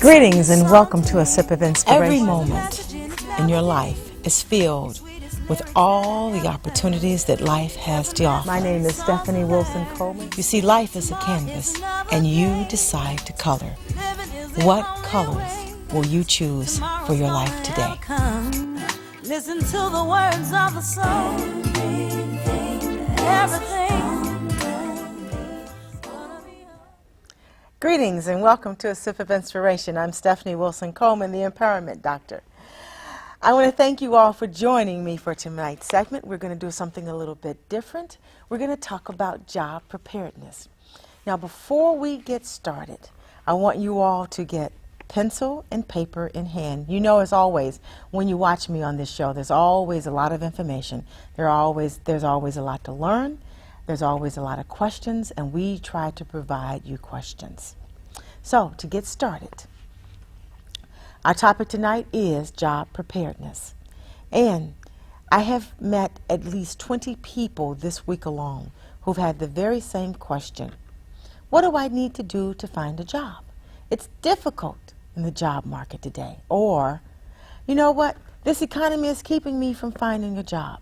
Greetings and welcome to A Sip of Inspiration. Every moment in your life is filled with all the opportunities that life has to offer. My name is Stephanie Wilson-Coleman. You see, life is a canvas, and you decide to color. What colors will you choose for your life today? Listen to the words of the song. Everything. Greetings and welcome to A Sip of Inspiration. I'm Stephanie Wilson-Coleman, the Empowerment Doctor. I want to thank you all for joining me for tonight's segment. We're going to do something a little bit different. We're going to talk about job preparedness. Now, before we get started, I want you all to get pencil and paper in hand. You know, as always, when you watch me on this show, there's always a lot of information. There's always a lot to learn. There's always a lot of questions, and we try to provide you questions. So, to get started, our topic tonight is job preparedness. And I have met at least 20 people this week alone who've had the very same question. What do I need to do to find a job? It's difficult in the job market today. Or, you know what? This economy is keeping me from finding a job.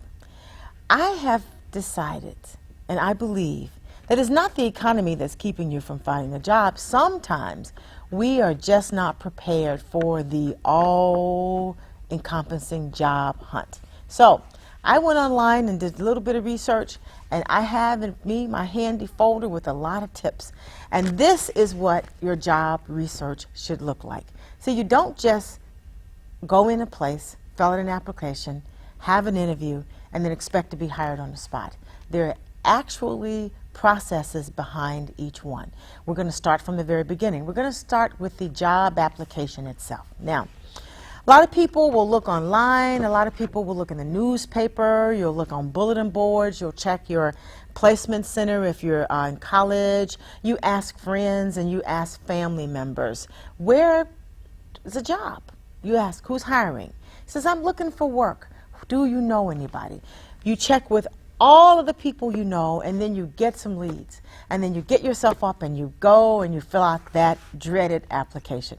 I have decided, and I believe, that it's not the economy that's keeping you from finding a job. Sometimes we are just not prepared for the all-encompassing job hunt. So I went online and did a little bit of research, and I have in me my handy folder with a lot of tips. And this is what your job research should look like. So you don't just go in a place, fill out an application, have an interview, and then expect to be hired on the spot. There are actually processes behind each one. We're going to start from the very beginning. We're going to start with the job application itself. Now, a lot of people will look online, a lot of people will look in the newspaper, you'll look on bulletin boards, you'll check your placement center if you're in college, you ask friends and you ask family members, where is a job? You ask, who's hiring? He says, I'm looking for work. Do you know anybody? You check with all of the people you know, and then you get some leads. And then you get yourself up and you go and you fill out that dreaded application.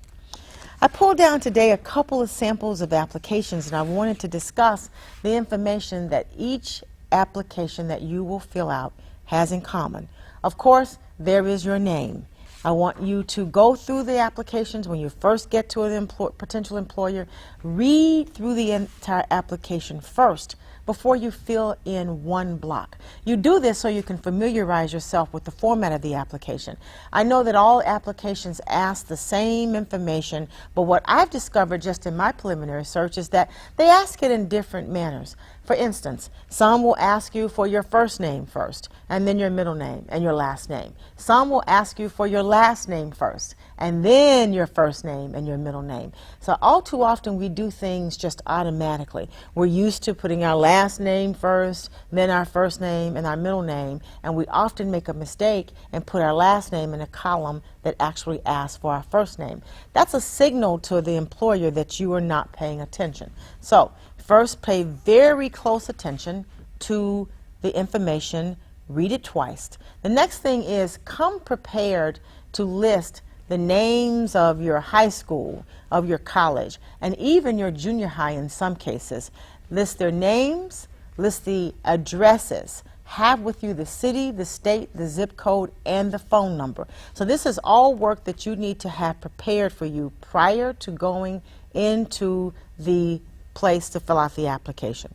I pulled down today a couple of samples of applications, and I wanted to discuss the information that each application that you will fill out has in common. Of course, there is your name. I want you to go through the applications when you first get to an potential employer. Read through the entire application first before you fill in one block. You do this so you can familiarize yourself with the format of the application. I know that all applications ask the same information, but what I've discovered just in my preliminary search is that they ask it in different manners. For instance, some will ask you for your first name first, and then your middle name and your last name. Some will ask you for your last name first, and then your first name and your middle name. So all too often we do things just automatically. We're used to putting our last name first, then our first name and our middle name, and we often make a mistake and put our last name in a column that actually asks for our first name. That's a signal to the employer that you are not paying attention. So first, pay very close attention to the information. Read it twice. The next thing is come prepared to list the names of your high school, of your college, and even your junior high in some cases. List their names, list the addresses. Have with you the city, the state, the zip code, and the phone number. So this is all work that you need to have prepared for you prior to going into the place to fill out the application.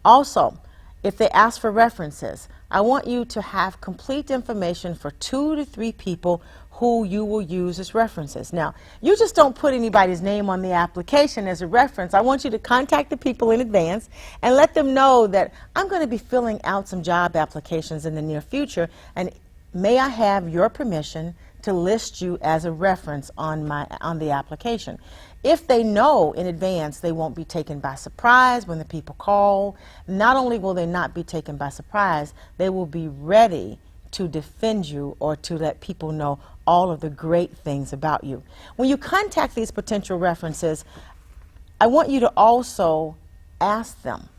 Also, if they ask for references, I want you to have complete information for 2 to 3 people who you will use as references. Now, you just don't put anybody's name on the application as a reference. I want you to contact the people in advance and let them know that I'm going to be filling out some job applications in the near future, and may I have your permission to list you as a reference on the application. If they know in advance, they won't be taken by surprise when the people call. Not only will they not be taken by surprise, they will be ready to defend you or to let people know all of the great things about you. When you contact these potential references, I want you to also ask them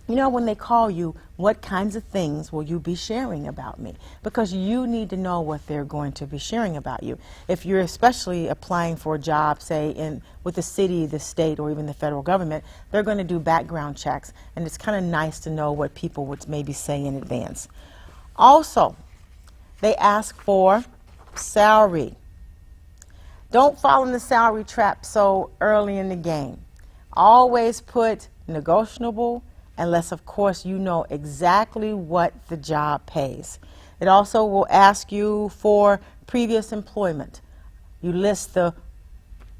You know, when they call you, what kinds of things will you be sharing about me? Because you need to know what they're going to be sharing about you. If you're especially applying for a job, say, with the city, the state, or even the federal government, they're going to do background checks, and it's kind of nice to know what people would maybe say in advance. Also, they ask for salary. Don't fall in the salary trap so early in the game. Always put negotiable, unless, of course, you know exactly what the job pays. It also will ask you for previous employment. You list the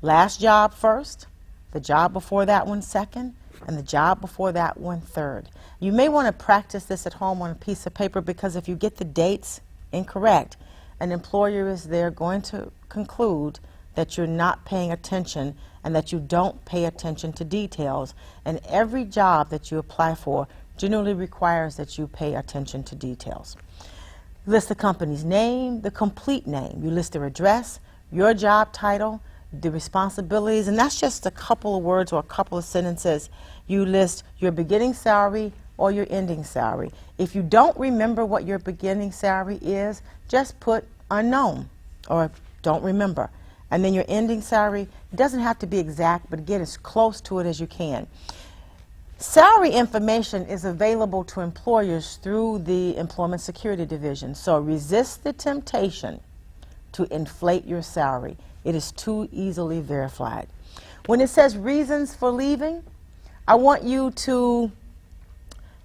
last job first, the job before that one second, and the job before that one third. You may want to practice this at home on a piece of paper, because if you get the dates incorrect, an employer is there going to conclude that you're not paying attention and that you don't pay attention to details. And every job that you apply for generally requires that you pay attention to details. List the company's name, the complete name. You list their address, your job title, the responsibilities, and that's just a couple of words or a couple of sentences. You list your beginning salary or your ending salary. If you don't remember what your beginning salary is, just put unknown or don't remember. And then your ending salary, it doesn't have to be exact, but get as close to it as you can. Salary information is available to employers through the Employment Security Division, so resist the temptation to inflate your salary. It is too easily verified. When it says reasons for leaving, I want you to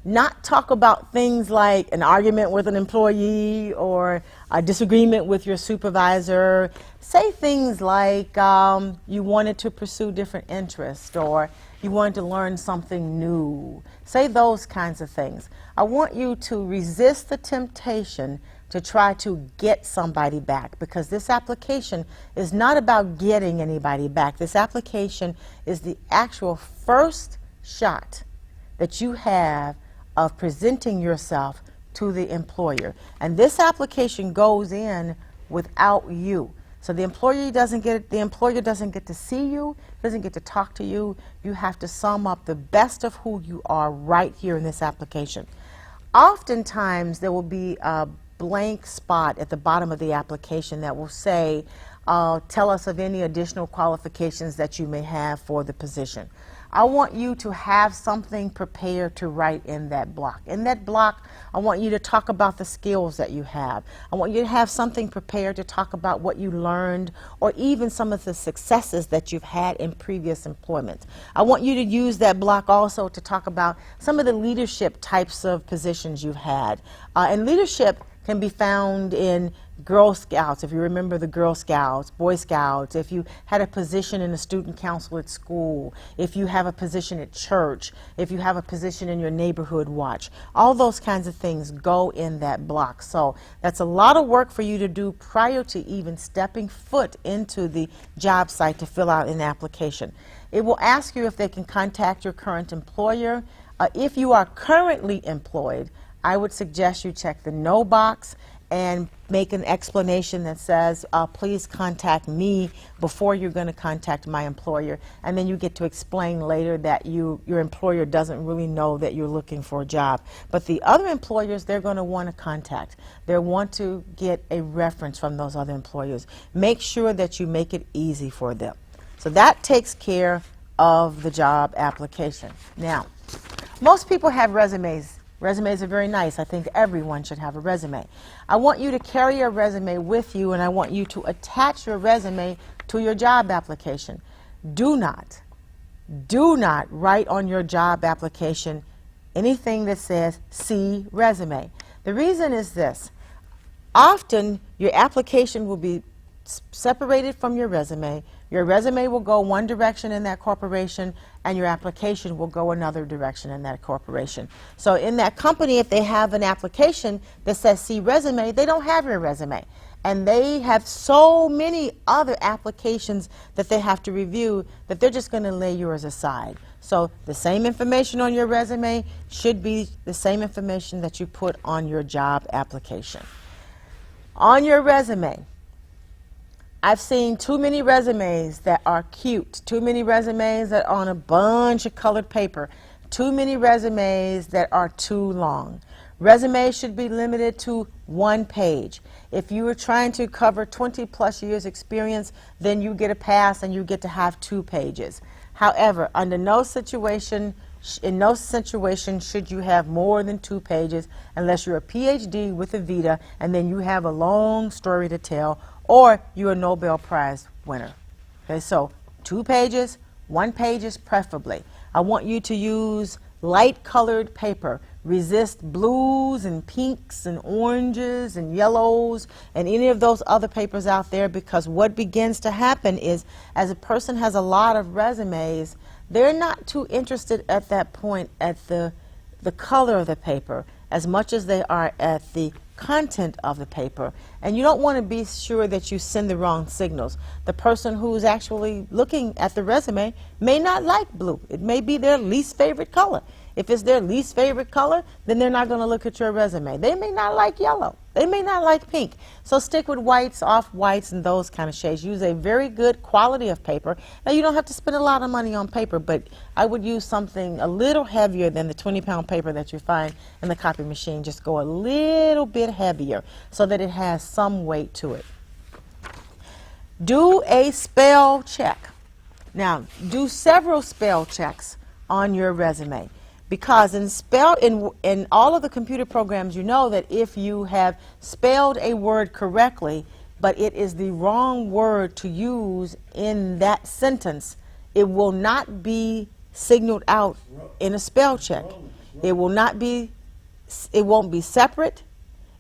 not talk about things like an argument with an employee or a disagreement with your supervisor. Say things like you wanted to pursue different interests, or you wanted to learn something new. Say those kinds of things. I want you to resist the temptation to try to get somebody back, because this application is not about getting anybody back. This application is the actual first shot that you have of presenting yourself to the employer. And this application goes in without you. So the employer doesn't get to see you, doesn't get to talk to you. You have to sum up the best of who you are right here in this application. Oftentimes there will be a blank spot at the bottom of the application that will say, tell us of any additional qualifications that you may have for the position. I want you to have something prepared to write in that block. In that block, I want you to talk about the skills that you have. I want you to have something prepared to talk about what you learned, or even some of the successes that you've had in previous employment. I want you to use that block also to talk about some of the leadership types of positions you've had. And leadership can be found in Girl Scouts, if you remember the Girl Scouts, Boy Scouts, if you had a position in the student council at school, if you have a position at church, if you have a position in your neighborhood watch. All those kinds of things go in that block. So that's a lot of work for you to do prior to even stepping foot into the job site to fill out an application. It will ask you if they can contact your current employer. If you are currently employed, I would suggest you check the no box and make an explanation that says, please contact me before you're going to contact my employer. And then you get to explain later that your employer doesn't really know that you're looking for a job. But the other employers, they're going to want to contact. They want to get a reference from those other employers. Make sure that you make it easy for them. So that takes care of the job application. Now, most people have resumes. Resumes are very nice. I think everyone should have a resume. I want you to carry your resume with you, and I want you to attach your resume to your job application. Do not write on your job application anything that says "see resume." The reason is this. Often your application will be separated from your resume. Your resume will go one direction in that corporation, and your application will go another direction in that corporation. So in that company, if they have an application that says "see resume," they don't have your resume. And they have so many other applications that they have to review that they're just going to lay yours aside. So the same information on your resume should be the same information that you put on your job application. On your resume, I've seen too many resumes that are cute, too many resumes that are on a bunch of colored paper. too many resumes that are too long. Resumes should be limited to 1 page. If you are trying to cover 20 plus years experience, then you get a pass and you get to have 2 pages. However, under no situation, in no situation should you have more than 2 pages unless you're a PhD with a vita and then you have a long story to tell, or you're a Nobel Prize winner. Okay, so 2 pages, 1 pages preferably. I want you to use light colored paper. Resist blues and pinks and oranges and yellows and any of those other papers out there, because what begins to happen is, as a person has a lot of resumes, they're not too interested at that point at the color of the paper as much as they are at the content of the paper. And you don't want to be sure that you send the wrong signals. The person who's actually looking at the resume may not like blue. It may be their least favorite color. If it's their least favorite color, then they're not going to look at your resume. They may not like yellow. They may not like pink. So stick with whites, off-whites, and those kind of shades. Use a very good quality of paper. Now, you don't have to spend a lot of money on paper, but I would use something a little heavier than the 20-pound paper that you find in the copy machine. Just go a little bit heavier so that it has some weight to it. Do a spell check. Now, do several spell checks on your resume. Because in all of the computer programs, you know that if you have spelled a word correctly, but it is the wrong word to use in that sentence, it will not be signaled out in a spell check. It won't be separate.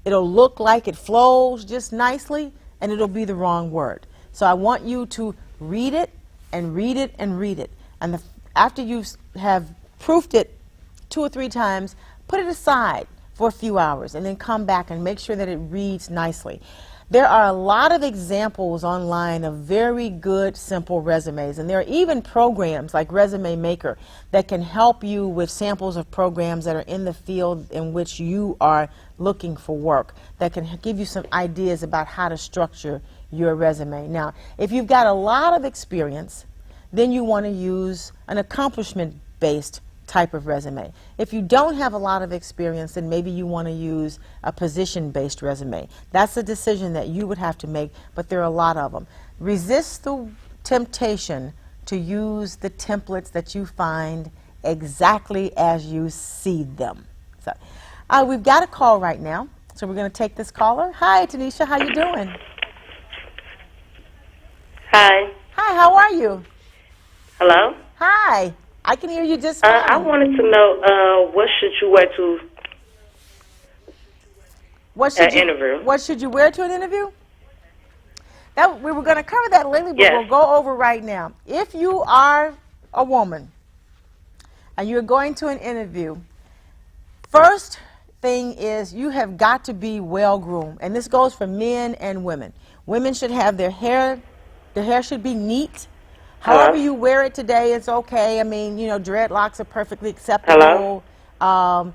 It'll look like it flows just nicely, and it'll be the wrong word. So I want you to read it and read it and read it. And after you have proofed it 2 or 3 times, put it aside for a few hours and then come back and make sure that it reads nicely. There are a lot of examples online of very good, simple resumes, and there are even programs like Resume Maker that can help you with samples of programs that are in the field in which you are looking for work, that can give you some ideas about how to structure your resume. Now, if you've got a lot of experience, then you want to use an accomplishment-based type of resume. If you don't have a lot of experience, then maybe you want to use a position-based resume. That's a decision that you would have to make, but there are a lot of them. Resist the temptation to use the templates that you find exactly as you see them. So, we've got a call right now, so we're going to take this caller. Hi, Tanisha, how you doing? Hi. Hi, how are you? Hello? Hi. I can hear you just fine. I wanted to know what should you wear to an interview? What should you wear to an interview? We were going to cover that later, but Yes. we'll go over right now. If you are a woman and you're going to an interview, first thing is you have got to be well-groomed. And this goes for men and women. Women should have their hair should be neat. However you wear it today, it's okay. I mean, you know, dreadlocks are perfectly acceptable. Dreadlocks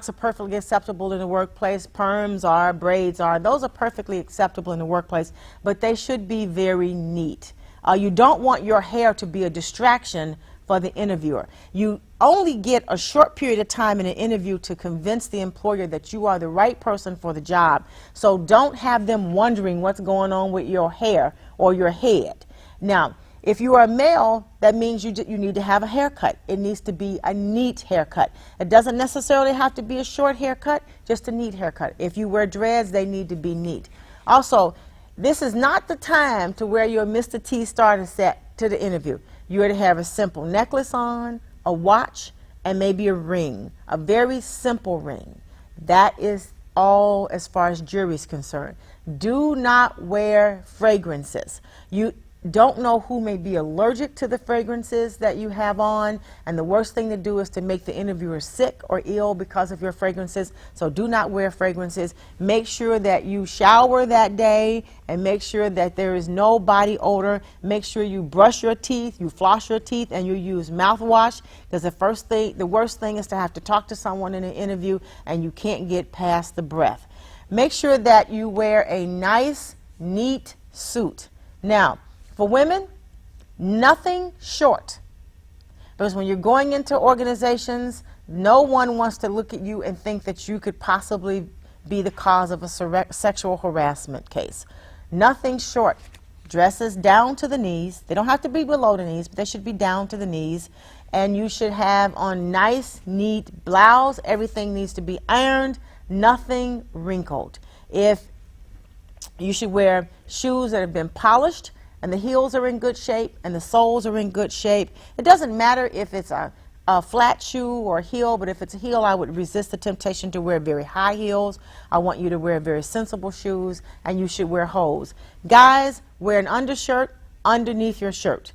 are perfectly acceptable in the workplace. Perms are, braids are. Those are perfectly acceptable in the workplace, but they should be very neat. You don't want your hair to be a distraction for the interviewer. You only get a short period of time in an interview to convince the employer that you are the right person for the job. So don't have them wondering what's going on with your hair or your head. Now, if you are a male, that means you need to have a haircut. It needs to be a neat haircut. It doesn't necessarily have to be a short haircut, just a neat haircut. If you wear dreads, they need to be neat. Also, this is not the time to wear your Mr. T starter set to the interview. You are to have a simple necklace on, a watch, and maybe a ring, a very simple ring. That is all as far as jewelry is concerned. Do not wear fragrances. You don't know who may be allergic to the fragrances that you have on, and the worst thing to do is to make the interviewer sick or ill because of your fragrances. So do not wear fragrances. Make sure that you shower that day, and make sure that there is no body odor. Make sure you brush your teeth, you floss your teeth, and you use mouthwash, because the worst thing is to have to talk to someone in an interview and you can't get past the breath. Make sure that you wear a nice, neat suit. Now, for women, nothing short Because when you're going into organizations, no one wants to look at you and think that you could possibly be the cause of a sexual harassment case. Nothing short. Dresses down to the knees. They don't have to be below the knees, but they should be down to the knees. And you should have on nice, neat blouse. Everything needs to be ironed, nothing wrinkled. If you should wear shoes that have been polished and the heels are in good shape and the soles are in good shape. It doesn't matter if it's a flat shoe or a heel, but if it's a heel, I would resist the temptation to wear very high heels. I want you to wear very sensible shoes, and you should wear hose. Guys, wear an undershirt underneath your shirt.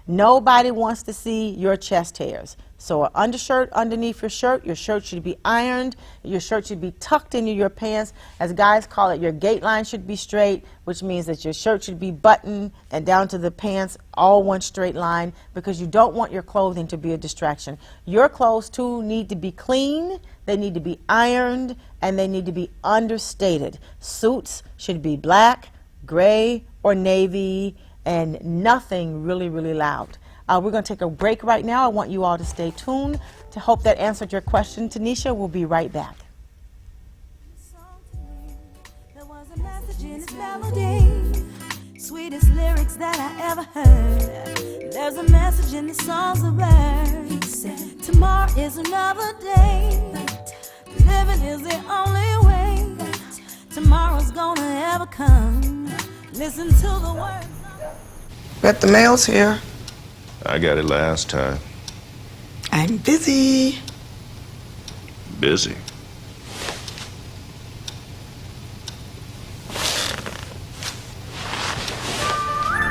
Nobody wants to see your chest hairs. So an undershirt underneath your shirt should be ironed, your shirt should be tucked into your pants. As guys call it, your gait line should be straight, which means that your shirt should be buttoned and down to the pants, all one straight line, because you don't want your clothing to be a distraction. Your clothes, too, need to be clean, they need to be ironed, and they need to be understated. Suits should be black, gray, or navy, and nothing really, really loud. We're going to take a break right now. I want you all to stay tuned. To hope that answered your question, Tanisha. We'll be right back. There was a message in his melody, sweetest lyrics that I ever heard. There's a message in the songs of birds. He said, tomorrow is another day. Living is the only way. Tomorrow's gonna ever come. Listen to the words. Bet the mail's here. I got it last time. I'm busy. Busy.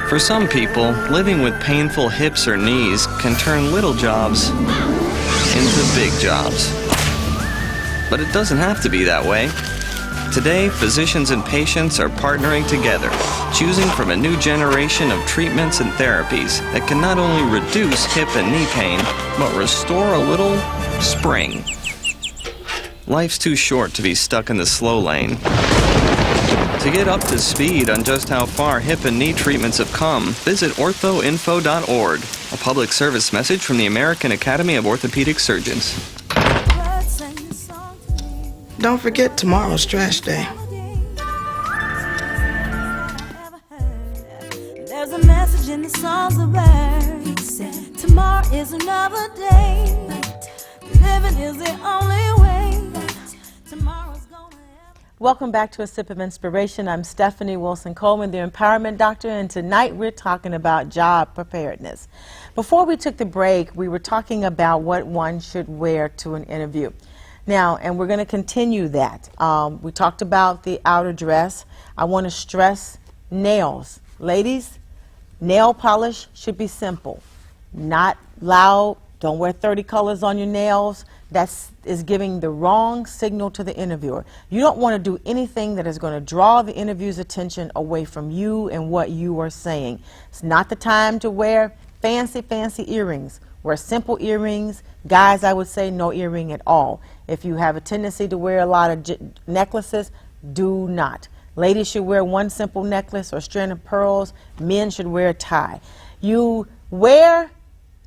For some people, living with painful hips or knees can turn little jobs into big jobs. But it doesn't have to be that way. Today, physicians and patients are partnering together, choosing from a new generation of treatments and therapies that can not only reduce hip and knee pain, but restore a little spring. Life's too short to be stuck in the slow lane. To get up to speed on just how far hip and knee treatments have come, visit orthoinfo.org, a public service message from the American Academy of Orthopedic Surgeons. Don't forget tomorrow's trash day. There's a message in the songs of birds. He said, tomorrow is another day. Living is the only way. Tomorrow's gonna happen. Welcome back to A Sip of Inspiration. I'm Stephanie Wilson-Coleman, the Empowerment Doctor, and tonight we're talking about job preparedness. Before we took the break, we were talking about what one should wear to an interview. Now, and we're going to continue that. We talked about the outer dress. I want to stress nails. Ladies, nail polish should be simple, not loud. Don't wear 30 colors on your nails. That is giving the wrong signal to the interviewer. You don't want to do anything that is going to draw the interviewer's attention away from you and what you are saying. It's not the time to wear fancy earrings. Wear simple earrings. Guys, I would say no earring at all. If you have a tendency to wear a lot of necklaces, do not. Ladies should wear one simple necklace or strand of pearls. Men should wear a tie. You wear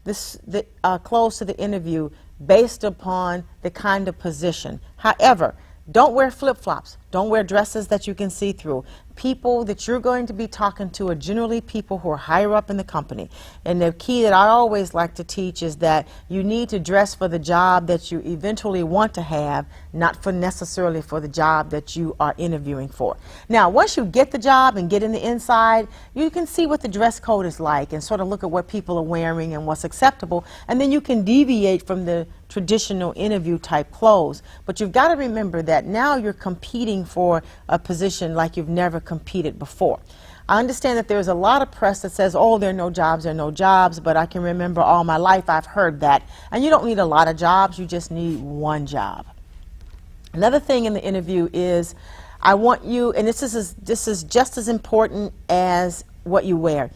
the clothes to the interview based upon the kind of position. However, don't wear flip-flops. Don't wear dresses that you can see through. People that you're going to be talking to are generally people who are higher up in the company. And the key that I always like to teach is that you need to dress for the job that you eventually want to have, not for necessarily for the job that you are interviewing for. Now, once you get the job and get in the inside, you can see what the dress code is like and sort of look at what people are wearing and what's acceptable, and then you can deviate from the traditional interview type clothes. But you've got to remember that now you're competing for a position like you've never competed before. I understand that there's a lot of press that says, oh, there are no jobs, but I can remember all my life I've heard that. And you don't need a lot of jobs, you just need one job. Another thing in the interview is I want you, and this is just as important as what you wear,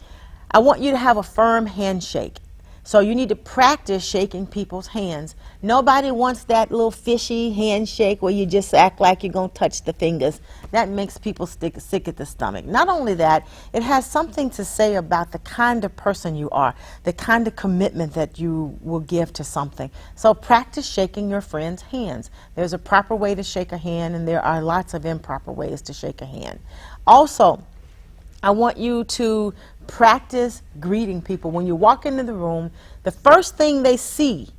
I want you to have a firm handshake. So you need to practice shaking people's hands. Nobody wants that little fishy handshake where you just act like you're going to touch the fingers. That makes people sick at the stomach. Not only that, it has something to say about the kind of person you are, the kind of commitment that you will give to something. So practice shaking your friends' hands. There's a proper way to shake a hand, and there are lots of improper ways to shake a hand. Also, I want you to practice greeting people. When you walk into the room, the first thing they see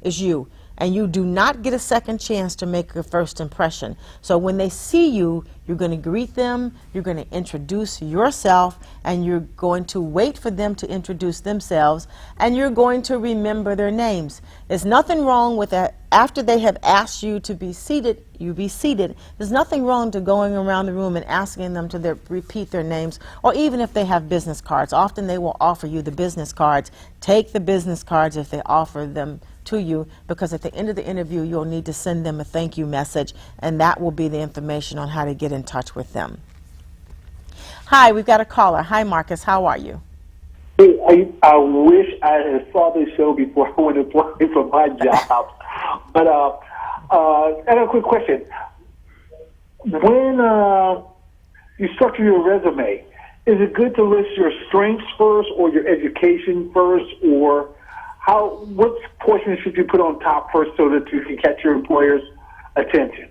is you, and you do not get a second chance to make a first impression. So when they see you, you're going to greet them, you're going to introduce yourself, and you're going to wait for them to introduce themselves, and you're going to remember their names. There's nothing wrong with that. After they have asked you to be seated, you be seated. There's nothing wrong to going around the room and asking them to repeat their names, or even if they have business cards. Often they will offer you the business cards. Take the business cards if they offer them to you, because at the end of the interview you'll need to send them a thank you message, and that will be the information on how to get in touch with them. Hi, we've got a caller. Hi, Marcus. How are you? Hey, I wish I had saw this show before I went to apply for my job. But I have a quick question. When you structure your resume, is it good to list your strengths first or your education first, or what portion should you put on top first so that you can catch your employer's attention?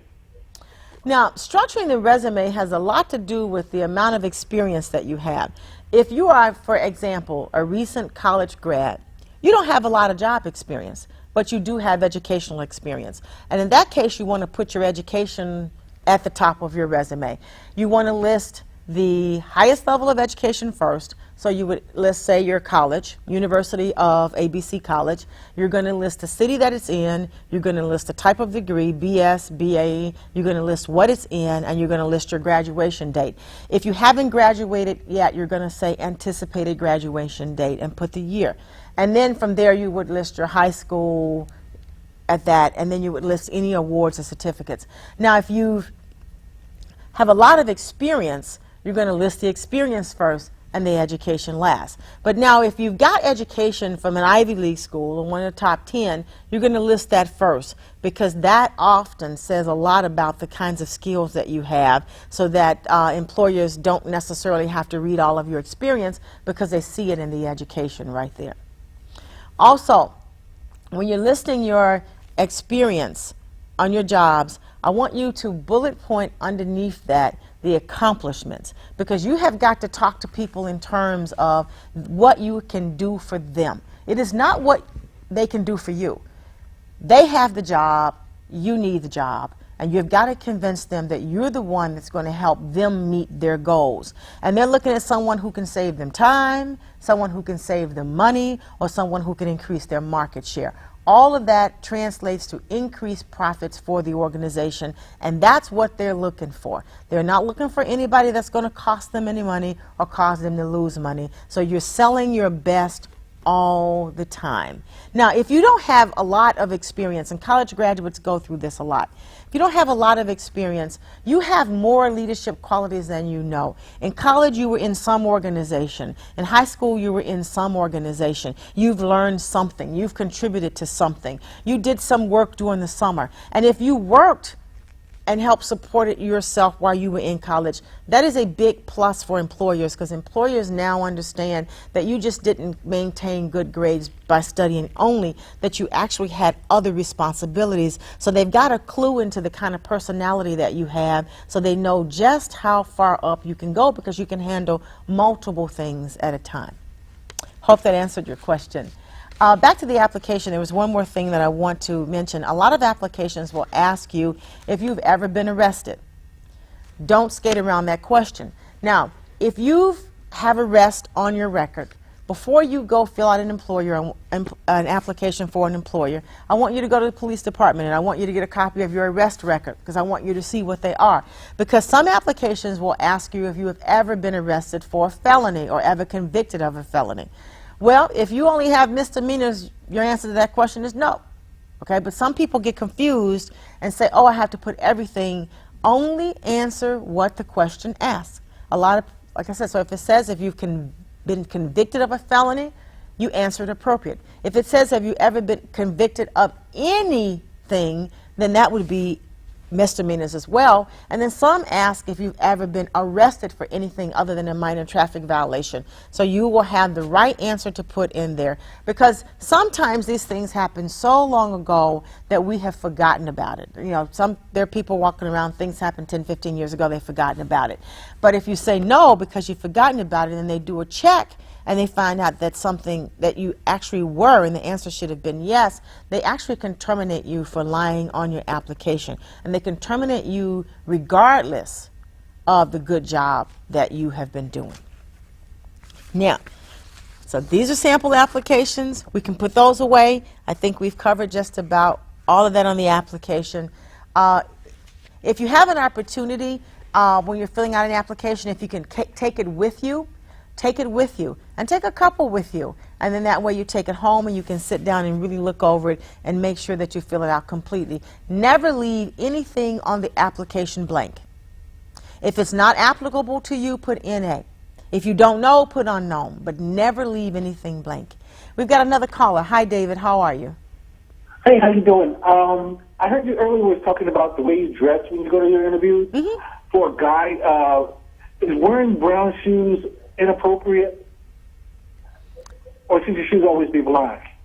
Now, structuring the resume has a lot to do with the amount of experience that you have. If you are, for example, a recent college grad, you don't have a lot of job experience, but you do have educational experience. And in that case, you want to put your education at the top of your resume. You want to list the highest level of education first. So you would list, say, your college, University of ABC College. You're going to list the city that it's in. You're going to list the type of degree, BS, BA. You're going to list what it's in, and you're going to list your graduation date. If you haven't graduated yet, you're going to say anticipated graduation date and put the year. And then from there, you would list your high school at that, and then you would list any awards or certificates. Now, if you have a lot of experience, you're going to list the experience first and the education last. But now if you've got education from an Ivy League school or one of the top 10, you're going to list that first, because that often says a lot about the kinds of skills that you have, so that employers don't necessarily have to read all of your experience because they see it in the education right there. Also, when you're listing your experience on your jobs, I want you to bullet point underneath that the accomplishments, because you have got to talk to people in terms of what you can do for them. It is not what they can do for you. They have the job, you need the job, and you've got to convince them that you're the one that's going to help them meet their goals. And they're looking at someone who can save them time, someone who can save them money, or someone who can increase their market share. All of that translates to increased profits for the organization, and that's what they're looking for. They're not looking for anybody that's going to cost them any money or cause them to lose money. So you're selling your best all the time. Now, if you don't have a lot of experience, and college graduates go through this a lot, if you don't have a lot of experience, you have more leadership qualities than you know. In college, you were in some organization. In high school, you were in some organization. You've learned something. You've contributed to something. You did some work during the summer. And if you worked and help support it yourself while you were in college, that is a big plus for employers, because employers now understand that you just didn't maintain good grades by studying only, that you actually had other responsibilities. So they've got a clue into the kind of personality that you have, so they know just how far up you can go, because you can handle multiple things at a time. Hope that answered your question. Back to the application, there was one more thing that I want to mention. A lot of applications will ask you if you've ever been arrested. Don't skate around that question. Now, if you have arrest on your record, before you go fill out an application for an employer, I want you to go to the police department, and I want you to get a copy of your arrest record, because I want you to see what they are. Because some applications will ask you if you have ever been arrested for a felony or ever convicted of a felony. Well, if you only have misdemeanors, your answer to that question is no. Okay, but some people get confused and say, oh, I have to put everything. Only answer what the question asks. A lot of, like I said, so if it says if you've been convicted of a felony, you answered appropriate. If it says, have you ever been convicted of anything, then that would be misdemeanors as well. And then some ask if you've ever been arrested for anything other than a minor traffic violation. So you will have the right answer to put in there, because sometimes these things happen so long ago that we have forgotten about it. You know, there are people walking around, things happened 10, 15 years ago, they've forgotten about it. But if you say no because you've forgotten about it, and they do a check and they find out that something that you actually were and the answer should have been yes, they actually can terminate you for lying on your application. And they can terminate you regardless of the good job that you have been doing. Now, so these are sample applications. We can put those away. I think we've covered just about all of that on the application. If you have an opportunity when you're filling out an application, if you can take it with you, take it with you, and take a couple with you, and then that way you take it home and you can sit down and really look over it and make sure that you fill it out completely. Never leave anything on the application blank. If it's not applicable to you, put NA. If you don't know, put unknown, but never leave anything blank. We've got another caller. Hi, David. How are you? Hey, how you doing? I heard you earlier was talking about the way you dress when you go to your interviews. Mm-hmm. For a guy, is wearing brown shoes inappropriate, or should your shoes always be black?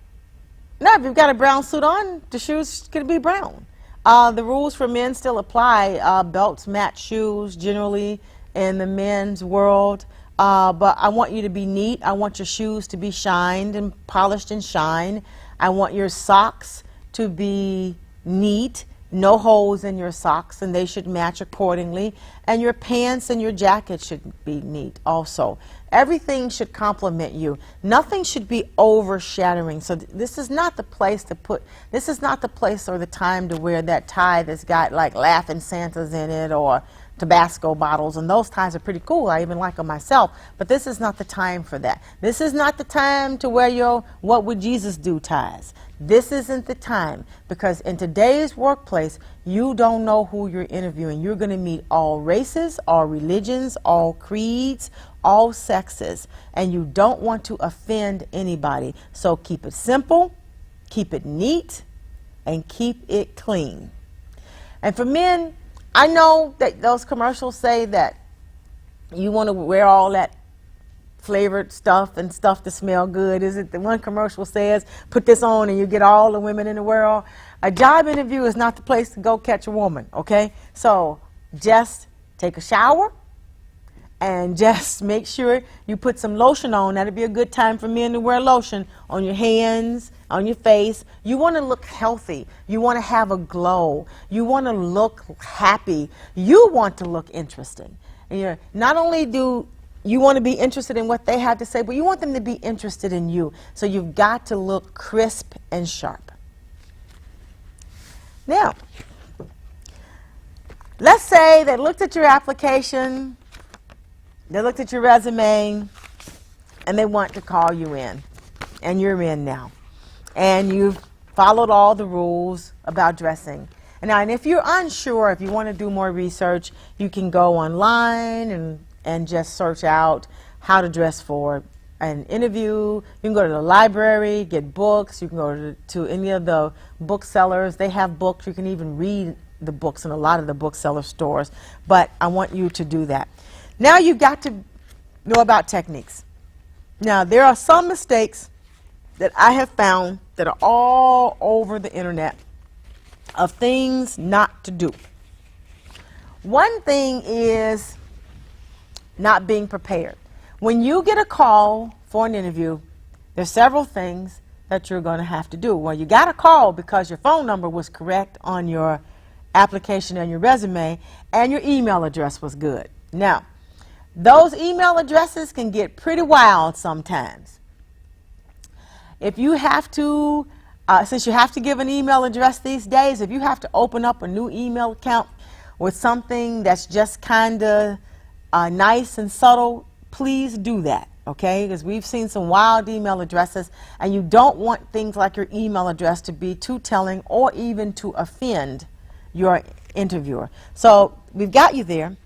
No, if you've got a brown suit on, the shoes could be brown. The rules for men still apply. Belts match shoes generally in the men's world. But I want you to be neat. I want your shoes to be shined and polished and shine. I want your socks to be neat, no holes in your socks, and they should match accordingly. And your pants and your jacket should be neat also. Everything should complement you. Nothing should be overshadowing. So this is not the place to put, this is not the place or the time to wear that tie that's got like laughing Santas in it or Tabasco bottles, and those ties are pretty cool. I even like them myself, but this is not the time for that. This is not the time to wear your what would Jesus do ties. This isn't the time, because in today's workplace, you don't know who you're interviewing. You're going to meet all races, all religions, all creeds, all sexes, and you don't want to offend anybody. So keep it simple, keep it neat, and keep it clean. And for men, I know that those commercials say that you want to wear all that flavored stuff and stuff to smell good. Is it the one commercial says, put this on and you get all the women in the world? A job interview is not the place to go catch a woman, okay? So just take a shower and just make sure you put some lotion on. That'd be a good time for men to wear lotion on your hands, on your face. You want to look healthy. You want to have a glow. You want to look happy. You want to look interesting. And not only do you want to be interested in what they have to say, but you want them to be interested in you. So you've got to look crisp and sharp. Now, let's say they looked at your application, they looked at your resume, and they want to call you in. And you're in now. And you've followed all the rules about dressing. And if you're unsure, if you want to do more research, you can go online and just search out how to dress for an interview. You can go to the library, get books. You can go to any of the booksellers. They have books. You can even read the books in a lot of the bookseller stores. But I want you to do that. Now you've got to know about techniques. Now, there are some mistakes that I have found that are all over the internet of things not to do. One thing is not being prepared. When you get a call for an interview, there's several things that you're going to have to do. Well, you got a call because your phone number was correct on your application and your resume, and your email address was good. Now, those email addresses can get pretty wild sometimes. If you have to, since you have to give an email address these days, if you have to open up a new email account with something that's just kind of nice and subtle, please do that, okay? Because we've seen some wild email addresses, and you don't want things like your email address to be too telling or even to offend your interviewer. So we've got you there.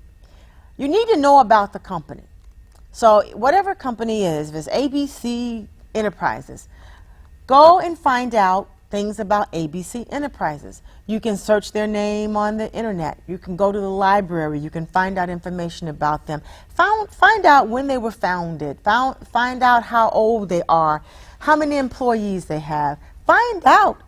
You need to know about the company. So whatever company is, if it's ABC, Enterprises. Go and find out things about ABC Enterprises. You can search their name on the internet. You can go to the library. You can find out information about them. Find out when they were founded. Find out how old they are, how many employees they have. Find out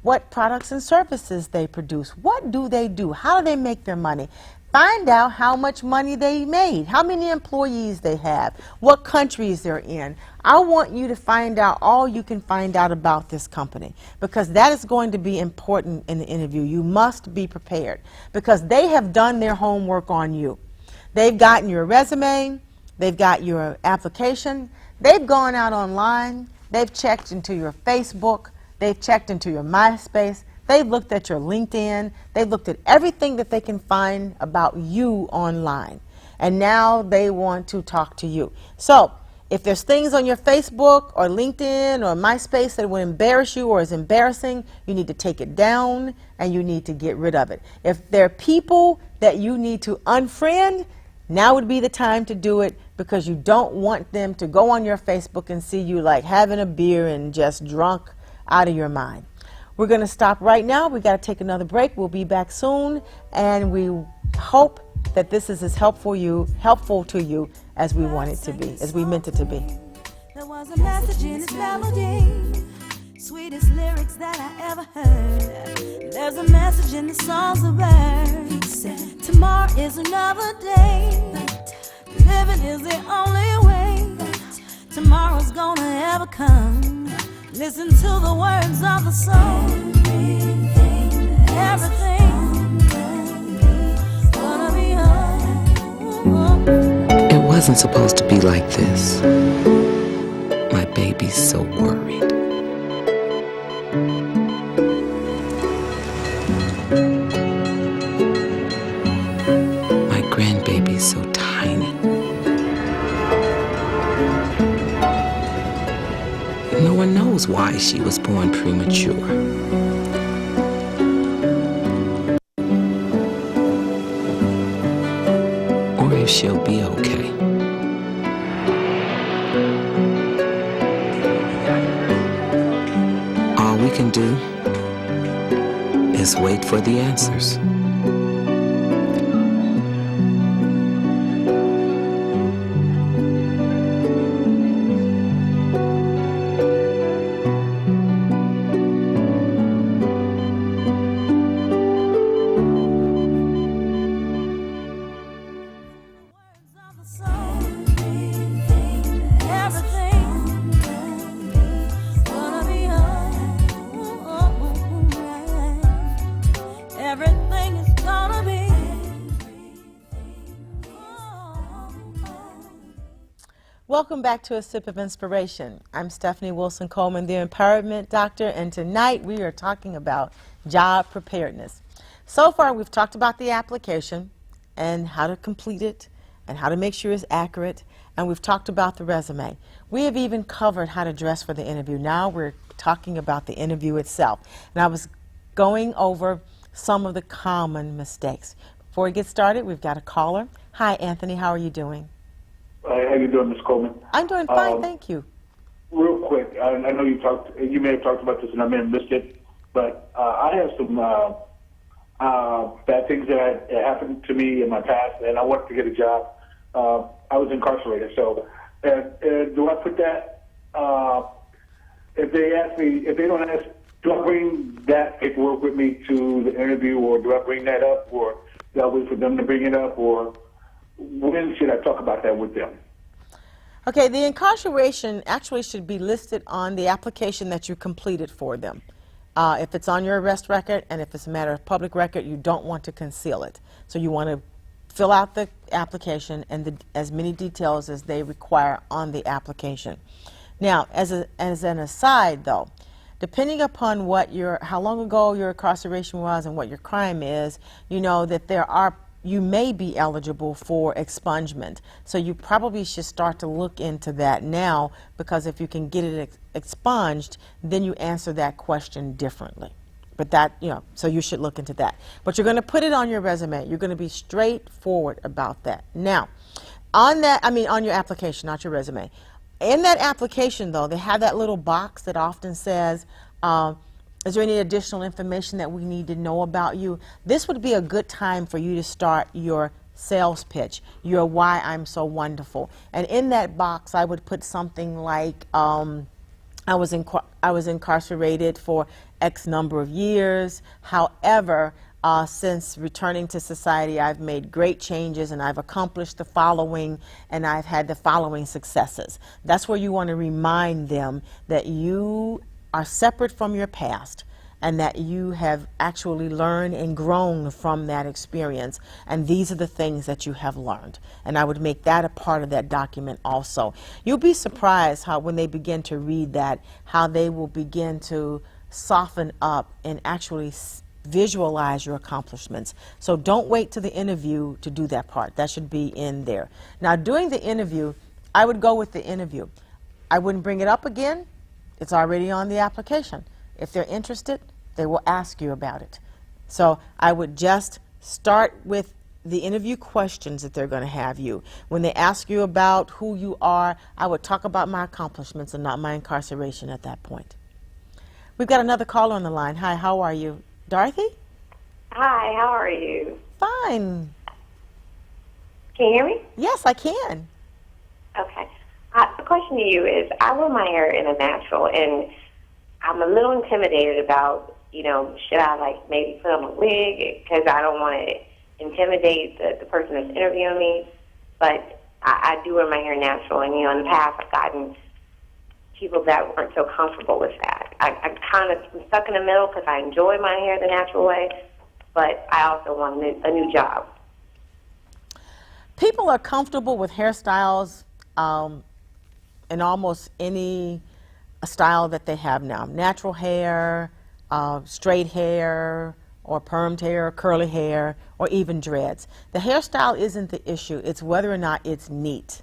what products and services they produce. What do they do? How do they make their money? Find out how much money they made, how many employees they have, what countries they're in. I want you to find out all you can find out about this company, because that is going to be important in the interview. You must be prepared, because they have done their homework on you. They've gotten your resume, they've got your application, they've gone out online, they've checked into your Facebook, they've checked into your MySpace, they've looked at your LinkedIn, they've looked at everything that they can find about you online. And now they want to talk to you. So if there's things on your Facebook or LinkedIn or MySpace that will embarrass you or is embarrassing, you need to take it down and you need to get rid of it. If there are people that you need to unfriend, now would be the time to do it, because you don't want them to go on your Facebook and see you like having a beer and just drunk out of your mind. We're going to stop right now. We've got to take another break. We'll be back soon, and we hope that this is as helpful to you as we want it to be, as we meant it to be. There was a message in this melody, sweetest lyrics that I ever heard. There's a message in the songs of birds. Tomorrow is another day. Living is the only way tomorrow's gonna ever come. Listen to the words of the song. Everything gonna be alright. It wasn't supposed to be like this. My baby's so worried. My grandbaby's so tiny. No one knows why she was born premature. Or if she'll be okay. All we can do is wait for the answers. Welcome back to A Sip of Inspiration. I'm Stephanie Wilson-Coleman, the Empowerment Doctor, and tonight we are talking about job preparedness. So far we've talked about the application and how to complete it and how to make sure it's accurate, and we've talked about the resume. We have even covered how to dress for the interview. Now we're talking about the interview itself. And I was going over some of the common mistakes. Before we get started, we've got a caller. Hi, Anthony. How are you doing? How you doing, Ms. Coleman? I'm doing fine, thank you. Real quick, I know you may have talked about this and I may have missed it, but I have some bad things that happened to me in my past, and I wanted to get a job. I was incarcerated, so do I put that? If they don't ask, do I bring that paperwork with me to the interview, or do I bring that up, or do I wait for them to bring it up, or when should I talk about that with them? Okay, the incarceration actually should be listed on the application that you completed for them. If it's on your arrest record, and if it's a matter of public record, you don't want to conceal it. So you want to fill out the application and as many details as they require on the application. Now, as an aside, though, depending upon how long ago your incarceration was and what your crime is, you know that you may be eligible for expungement. So you probably should start to look into that now, because if you can get it expunged, then you answer that question differently. But so you should look into that. But you're going to put it on your resume. You're going to be straightforward about that. Now, on your application, not your resume, In that application, though, they have that little box that often says, is there any additional information that we need to know about you? This would be a good time for you to start your sales pitch, your why I'm so wonderful. And in that box, I would put something like, I was incarcerated for X number of years. However, since returning to society, I've made great changes and I've accomplished the following and I've had the following successes. That's where you want to remind them that you are separate from your past and that you have actually learned and grown from that experience. And these are the things that you have learned. And I would make that a part of that document also. You'll be surprised how when they begin to read that, how they will begin to soften up and actually visualize your accomplishments. So don't wait to the interview to do that part. That should be in there. Now, during the interview, I would go with the interview. I wouldn't bring it up again. It's already on the application. If they're interested, they will ask you about it. So I would just start with the interview questions that they're going to have you. When they ask you about who you are, I would talk about my accomplishments and not my incarceration at that point. We've got another caller on the line. Hi, how are you? Dorothy? Hi, how are you? Fine. Can you hear me? Yes, I can. Okay. The question to you is, I wear my hair in a natural, and I'm a little intimidated about, should I maybe put on a wig because I don't want to intimidate the person that's interviewing me, but I do wear my hair natural, and, in the past I've gotten people that weren't so comfortable with that. I kind of am stuck in the middle because I enjoy my hair the natural way, but I also want a new job. People are comfortable with hairstyles in almost any style that they have now. Natural hair, straight hair, or permed hair, curly hair, or even dreads. The hairstyle isn't the issue. It's whether or not it's neat.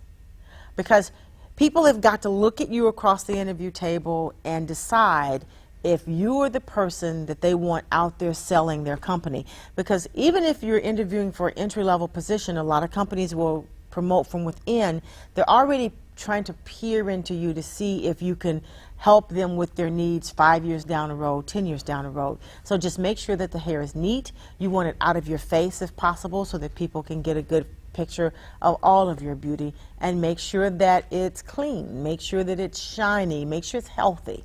Because people have got to look at you across the interview table and decide if you are the person that they want out there selling their company. Because even if you're interviewing for an entry-level position, a lot of companies will promote from within. They're already trying to peer into you to see if you can help them with their needs 5 years down the road, 10 years down the road. So just make sure that the hair is neat. You want it out of your face if possible so that people can get a good picture of all of your beauty, and make sure that it's clean, make sure that it's shiny, make sure it's healthy.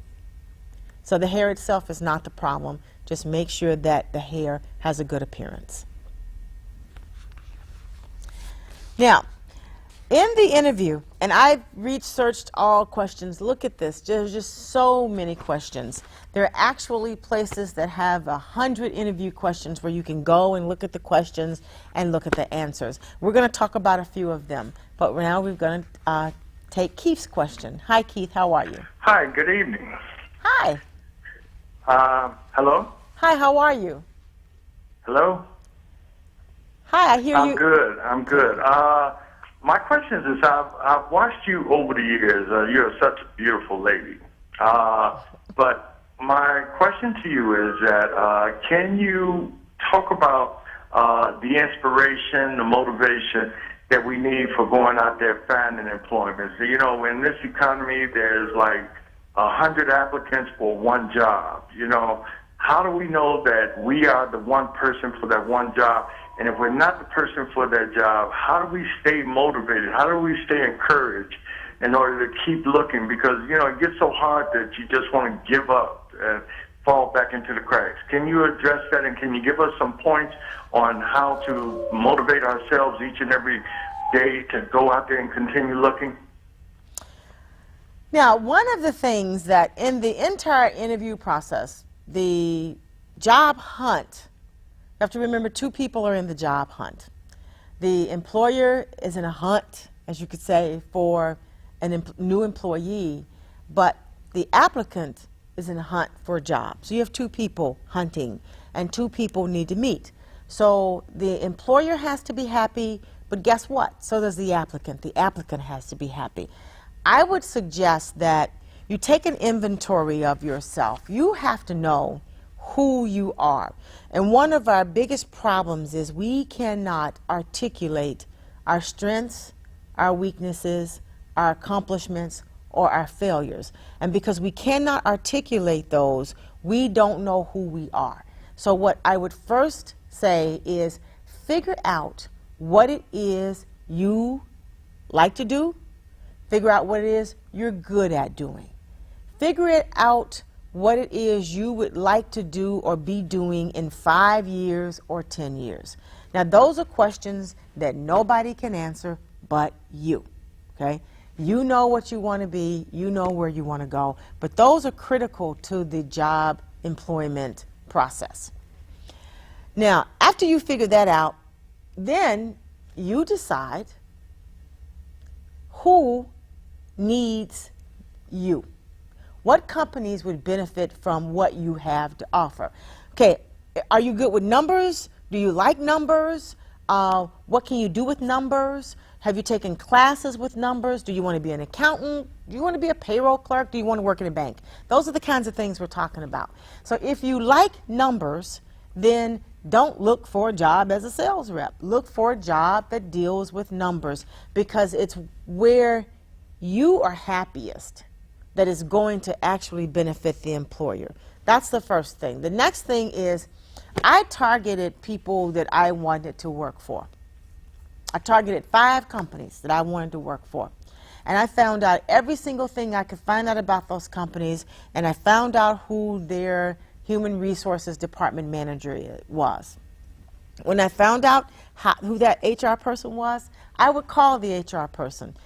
So the hair itself is not the problem. Just make sure that the hair has a good appearance. Now, in the interview, and I've researched all questions, look at this, there's just so many questions. There are actually places that have 100 interview questions where you can go and look at the questions and look at the answers. We're going to talk about a few of them, but now we're going to take Keith's question. Hi, Keith, how are you? Hi, good evening. Hi. Hello? Hi, how are you? Hello? Hi, I hear you. I'm good. My question is, I've watched you over the years. You're such a beautiful lady. But my question to you is that can you talk about the inspiration, the motivation that we need for going out there finding employment? So, in this economy, there's like 100 applicants for one job. How do we know that we are the one person for that one job? And if we're not the person for that job, how do we stay motivated? How do we stay encouraged in order to keep looking? Because, it gets so hard that you just want to give up and fall back into the cracks. Can you address that, and can you give us some points on how to motivate ourselves each and every day to go out there and continue looking? Now, one of the things that in the entire interview process, the job hunt, you have to remember two people are in the job hunt. The employer is in a hunt, as you could say, for a new employee, but the applicant is in a hunt for a job. So you have two people hunting, and two people need to meet. So the employer has to be happy, but guess what? So does the applicant. The applicant has to be happy. I would suggest that you take an inventory of yourself. You have to know who you are. And one of our biggest problems is we cannot articulate our strengths, our weaknesses, our accomplishments, or our failures. And because we cannot articulate those, we don't know who we are. So what I would first say is figure out what it is you like to do. Figure out what it is you're good at doing. Figure it out what it is you would like to do or be doing in 5 years or 10 years. Now, those are questions that nobody can answer but you, okay? You know what you want to be, you know where you want to go, but those are critical to the job employment process. Now, after you figure that out, then you decide who needs you. What companies would benefit from what you have to offer? Okay, are you good with numbers? Do you like numbers? What can you do with numbers? Have you taken classes with numbers? Do you want to be an accountant? Do you want to be a payroll clerk? Do you want to work in a bank? Those are the kinds of things we're talking about. So if you like numbers, then don't look for a job as a sales rep. Look for a job that deals with numbers, because it's where you are happiest that is going to actually benefit the employer. That's the first thing. The next thing is I targeted people that I wanted to work for. I targeted 5 companies that I wanted to work for. And I found out every single thing I could find out about those companies, and I found out who their human resources department manager was. When I found out who that HR person was, I would call the HR person,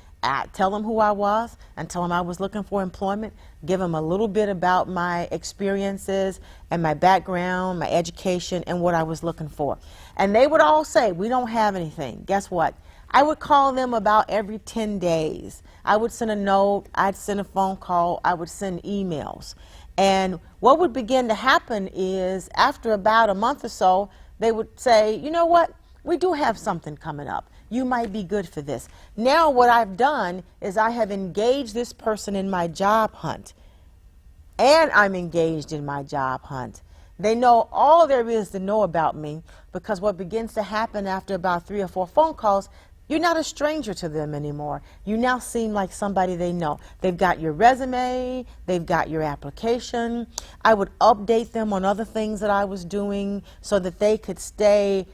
tell them who I was, and tell them I was looking for employment, give them a little bit about my experiences and my background, my education, and what I was looking for. And they would all say, we don't have anything. Guess what? I would call them about every 10 days. I would send a note, I'd send a phone call, I would send emails. And what would begin to happen is after about a month or so, they would say, you know what, we do have something coming up. You might be good for this. Now what I've done is I have engaged this person in my job hunt. And I'm engaged in my job hunt. They know all there is to know about me, because what begins to happen after about 3 or 4 phone calls, you're not a stranger to them anymore. You now seem like somebody they know. They've got your resume, they've got your application. I would update them on other things that I was doing so that they could stay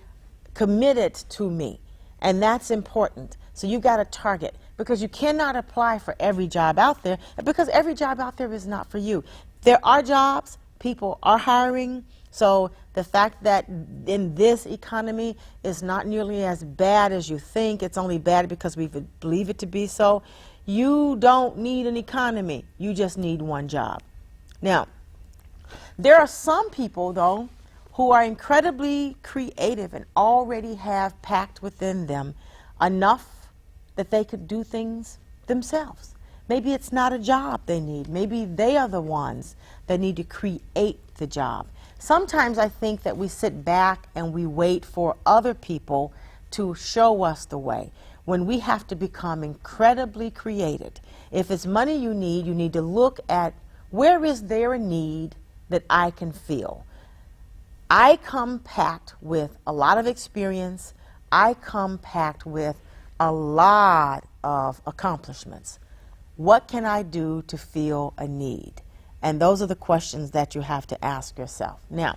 committed to me. And that's important. So you got to target, because you cannot apply for every job out there, because every job out there is not for you. There are jobs, people are hiring. So the fact that in this economy is not nearly as bad as you think, it's only bad because we believe it to be so. You don't need an economy, you just need one job. Now, there are some people though who are incredibly creative and already have packed within them enough that they could do things themselves. Maybe it's not a job they need. Maybe they are the ones that need to create the job. Sometimes I think that we sit back and we wait for other people to show us the way, when we have to become incredibly creative. If it's money you need to look at where is there a need that I can fill. I come packed with a lot of experience. I come packed with a lot of accomplishments. What can I do to fill a need? And those are the questions that you have to ask yourself. Now,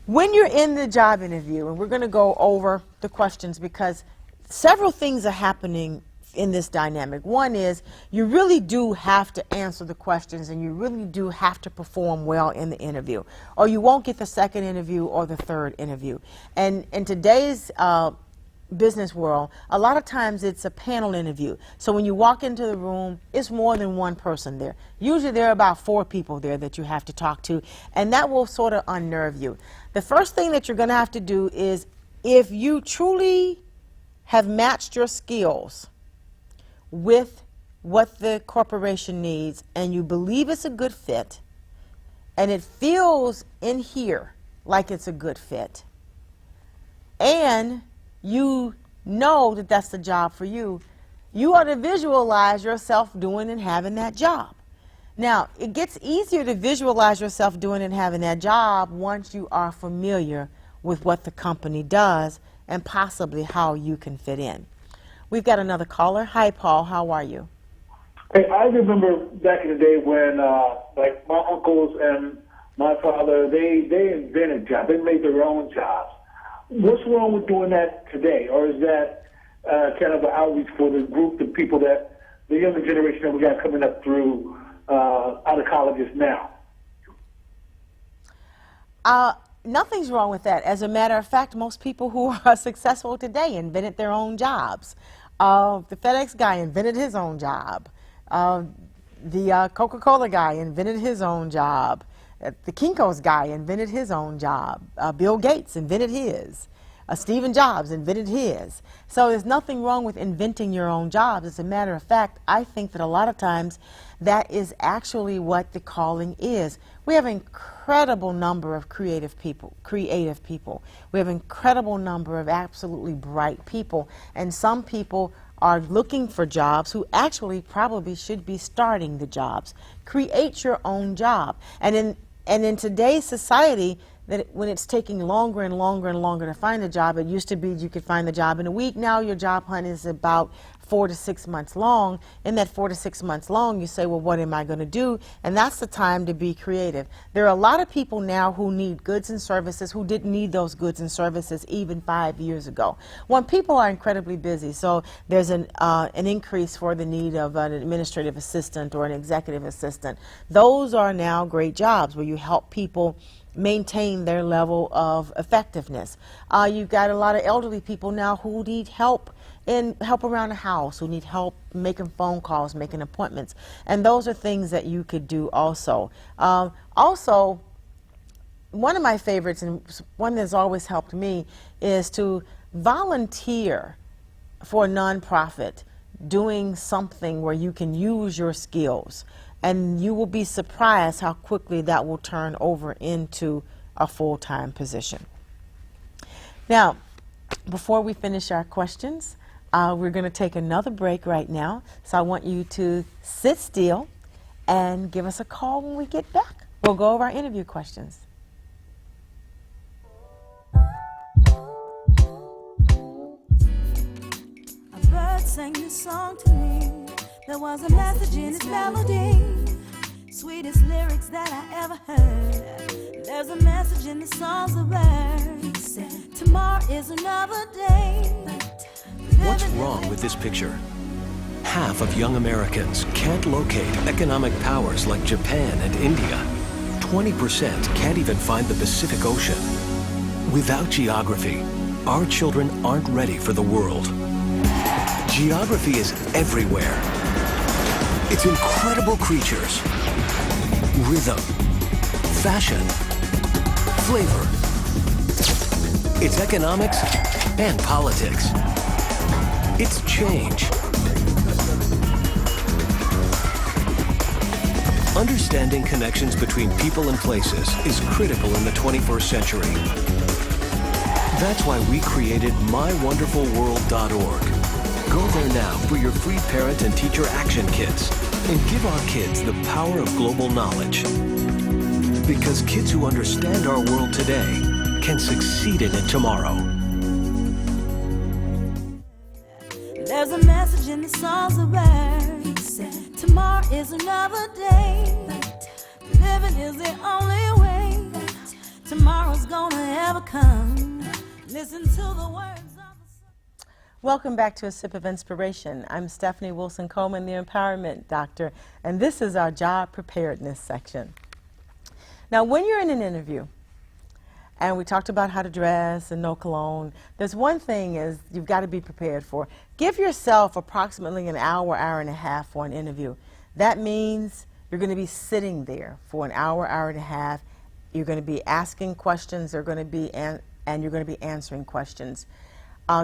when you're in the job interview, and we're going to go over the questions because several things are happening in this dynamic. One is you really do have to answer the questions, and you really do have to perform well in the interview, or you won't get the second interview or the third interview. And in today's business world, a lot of times it's a panel interview. So when you walk into the room, it's more than one person there. Usually there are about 4 people there that you have to talk to, and that will sort of unnerve you. The first thing that you're going to have to do is, if you truly have matched your skills with what the corporation needs, and you believe it's a good fit, and it feels in here like it's a good fit, and you know that that's the job for you, you ought to visualize yourself doing and having that job. Now, it gets easier to visualize yourself doing and having that job once you are familiar with what the company does and possibly how you can fit in. We've got another caller. Hi, Paul. How are you? Hey, I remember back in the day when, like, my uncles and my father, they invented jobs. They made their own jobs. What's wrong with doing that today? Or is that kind of an outreach for the group of people that, the younger generation that we got coming up through out of colleges now? Nothing's wrong with that. As a matter of fact, most people who are successful today invented their own jobs. The FedEx guy invented his own job. The Coca-Cola guy invented his own job. The Kinko's guy invented his own job. Bill Gates invented his. Stephen Jobs invented his. So there's nothing wrong with inventing your own jobs. As a matter of fact, I think that a lot of times that is actually what the calling is. We have an incredible number of creative people. We have an incredible number of absolutely bright people. And some people are looking for jobs who actually probably should be starting the jobs. Create your own job. And in today's society, that when it's taking longer and longer and longer to find a job, it used to be you could find the job in a week. Now your job hunt is about 4 to 6 months long. In that 4 to 6 months long, you say, well, what am I going to do? And that's the time to be creative. There are a lot of people now who need goods and services who didn't need those goods and services even 5 years ago. When people are incredibly busy, so there's an increase for the need of an administrative assistant or an executive assistant. Those are now great jobs where you help people maintain their level of effectiveness. You've got a lot of elderly people now who need help around the house, who need help making phone calls, making appointments, and those are things that you could do also. Also, one of my favorites, and one that's always helped me, is to volunteer for a nonprofit doing something where you can use your skills. And you will be surprised how quickly that will turn over into a full-time position. Now, before we finish our questions, we're going to take another break right now. So I want you to sit still and give us a call when we get back. We'll go over our interview questions. A bird sang this song to me. There was a message in its melody, sweetest lyrics that I ever heard. There's a message in the songs of birds. Tomorrow is another day. What's wrong with this picture? Half of young Americans can't locate economic powers like Japan and India. 20% can't even find the Pacific Ocean. Without geography, our children aren't ready for the world. Geography is everywhere. It's incredible creatures, rhythm, fashion, flavor. It's economics and politics. It's change. Understanding connections between people and places is critical in the 21st century. That's why we created mywonderfulworld.org. Go there now for your free parent and teacher action kits and give our kids the power of global knowledge. Because kids who understand our world today can succeed in it tomorrow. There's a message in the songs of birds. Tomorrow is another day. Living is the only way. Tomorrow's gonna ever come. Listen to the words. Welcome back to A Sip of Inspiration. I'm Stephanie Wilson-Coleman, the Empowerment Doctor, and this is our job preparedness section. Now, when you're in an interview, and we talked about how to dress and no cologne, there's one thing is you've got to be prepared for. Give yourself approximately an hour, hour and a half for an interview. That means you're going to be sitting there for an hour, hour and a half. You're going to be asking questions, and you're going to be answering questions.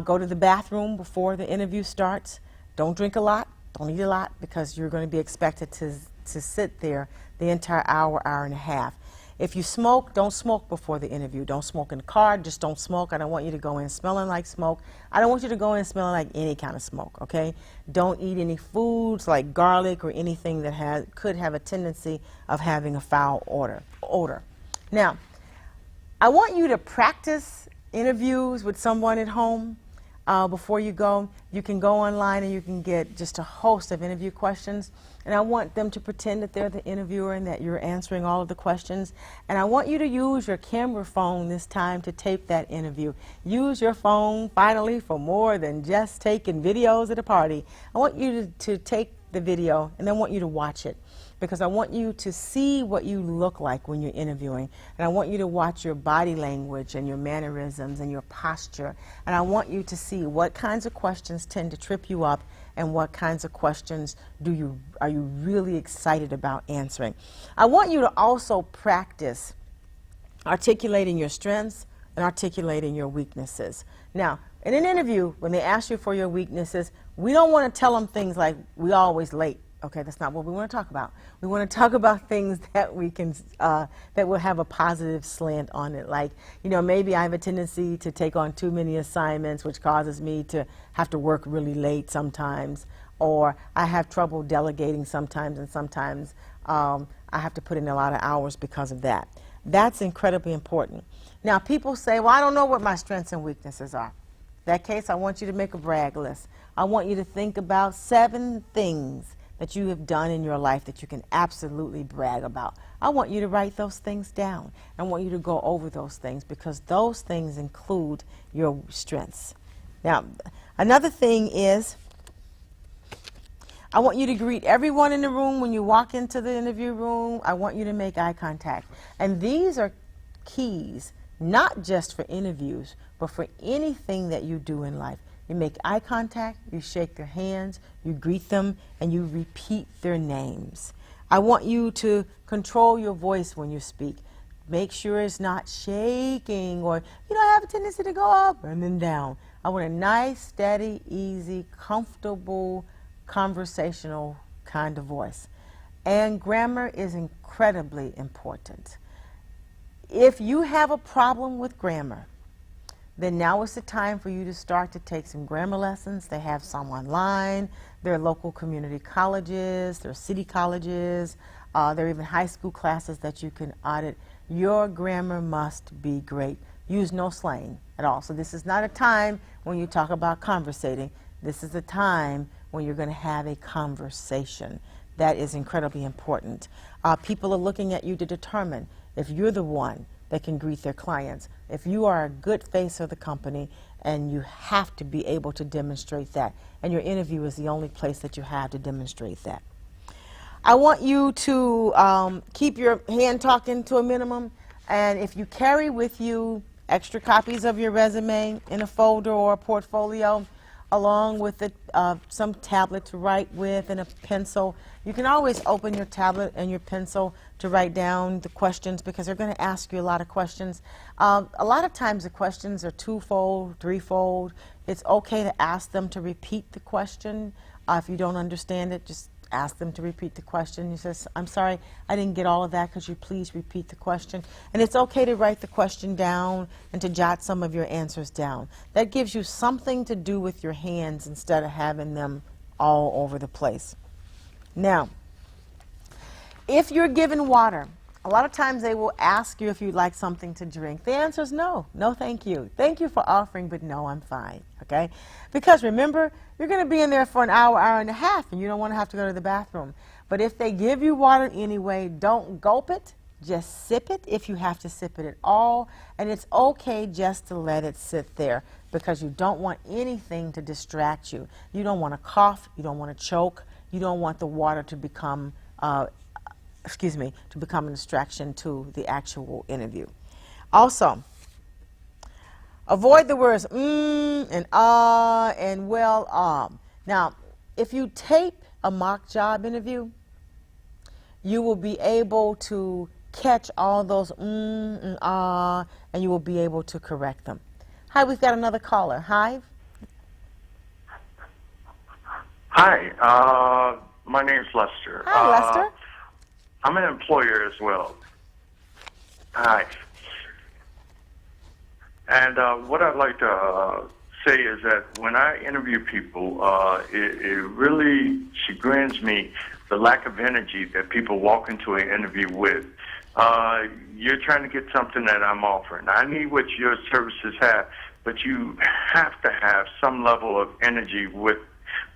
Go to the bathroom before the interview starts. Don't drink a lot, don't eat a lot, because you're going to be expected to sit there the entire hour, hour and a half. If you smoke, don't smoke before the interview. Don't smoke in the car, just don't smoke. I don't want you to go in smelling like smoke. I don't want you to go in smelling like any kind of smoke, okay? Don't eat any foods like garlic or anything that could have a tendency of having a foul odor. Now, I want you to practice interviews with someone at home. before you go, you can go online and you can get just a host of interview questions. And I want them to pretend that they're the interviewer and that you're answering all of the questions. And I want you to use your camera phone this time to tape that interview. Use your phone, finally, for more than just taking videos at a party. I want you to take the video and then I want you to watch it, because I want you to see what you look like when you're interviewing. And I want you to watch your body language and your mannerisms and your posture. And I want you to see what kinds of questions tend to trip you up and what kinds of questions are you really excited about answering. I want you to also practice articulating your strengths and articulating your weaknesses. Now, in an interview, when they ask you for your weaknesses, we don't want to tell them things like, "We always late." Okay, that's not what we want to talk about. We want to talk about things that we can, that will have a positive slant on it. Like, maybe I have a tendency to take on too many assignments, which causes me to have to work really late sometimes. Or I have trouble delegating sometimes, and sometimes I have to put in a lot of hours because of that. That's incredibly important. Now, people say, "Well, I don't know what my strengths and weaknesses are." In that case, I want you to make a brag list. I want you to think about 7 things that you have done in your life that you can absolutely brag about. I want you to write those things down. I want you to go over those things, because those things include your strengths. Now, another thing is, I want you to greet everyone in the room when you walk into the interview room. I want you to make eye contact. And these are keys, not just for interviews, but for anything that you do in life. You make eye contact, you shake their hands, you greet them, and you repeat their names. I want you to control your voice when you speak. Make sure it's not shaking, or I have a tendency to go up and then down. I want a nice, steady, easy, comfortable, conversational kind of voice. And grammar is incredibly important. If you have a problem with grammar, then now is the time for you to start to take some grammar lessons. They have some online. There are local community colleges. There are city colleges. There are even high school classes that you can audit. Your grammar must be great. Use no slang at all. So this is not a time when you talk about conversating. This is a time when you're going to have a conversation. That is incredibly important. People are looking at you to determine if you're the one that can greet their clients, if you are a good face of the company, and you have to be able to demonstrate that. And your interview is the only place that you have to demonstrate that. I want you to keep your hand talking to a minimum, and if you carry with you extra copies of your resume in a folder or a portfolio, along with some tablet to write with and a pencil, you can always open your tablet and your pencil to write down the questions, because they're going to ask you a lot of questions. A lot of times the questions are twofold, threefold. It's okay to ask them to repeat the question. If you don't understand it, just ask them to repeat the question. You say, "I'm sorry, I didn't get all of that. Could you please repeat the question?" And it's okay to write the question down and to jot some of your answers down. That gives you something to do with your hands instead of having them all over the place. Now, if you're given water, a lot of times they will ask you if you'd like something to drink. The answer is no. No, thank you. Thank you for offering, but no, I'm fine. Okay? Because remember, you're going to be in there for an hour, hour and a half, and you don't want to have to go to the bathroom. But if they give you water anyway, don't gulp it. Just sip it if you have to sip it at all. And it's okay just to let it sit there, because you don't want anything to distract you. You don't want to cough. You don't want to choke. You don't want the water to become a distraction to the actual interview. Also, avoid the words and and well. Now, if you tape a mock job interview, you will be able to catch all those and and you will be able to correct them. Hi, we've got another caller. Hi. Hi, my name's Lester. Hi, Lester. I'm an employer as well. Hi. And what I'd like to say is that when I interview people, it really chagrins me the lack of energy that people walk into an interview with. You're trying to get something that I'm offering. I need what your services have, but you have to have some level of energy with